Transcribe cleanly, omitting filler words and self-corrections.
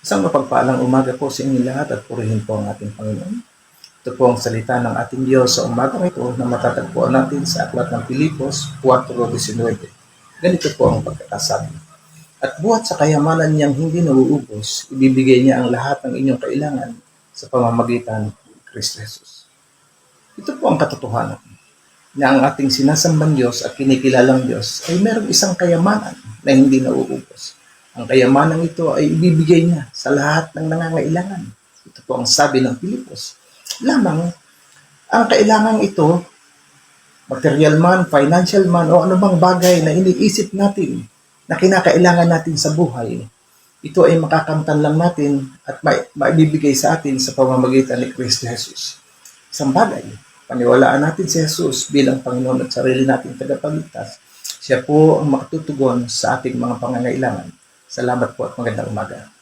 Isang mapagpalang umaga po sa inyo lahat at purihin po ang ating Panginoon. Ito po ang salita ng ating Diyos sa umagang ito na matatagpuan natin sa aklat ng Pilipos 4:19. Ganito po ang pagkakasabi. At buhat sa kayamanan niyang hindi nauubos, ibibigay niya ang lahat ng inyong kailangan sa pamamagitan ni Kristo Jesus. Ito po ang katotohanan na ang ating sinasambang Diyos at kinikilalang Diyos ay mayroong isang kayamanan na hindi nauubos. Ang kayamanang ito ay ibibigay niya sa lahat ng nangangailangan. Ito po ang sabi ng Pilipos. Lamang, ang kailangan ito, material man, financial man, o anumang bagay na iniisip natin na kinakailangan natin sa buhay, ito ay makakamtan lang natin at maibibigay sa atin sa pamamagitan ni Kristo Jesus. Isang bagay, paniwalaan natin si Jesus bilang Panginoon at sarili nating tagapagligtas. Siya po ang makatutugon sa ating mga pangangailangan. Salamat po at magandang umaga.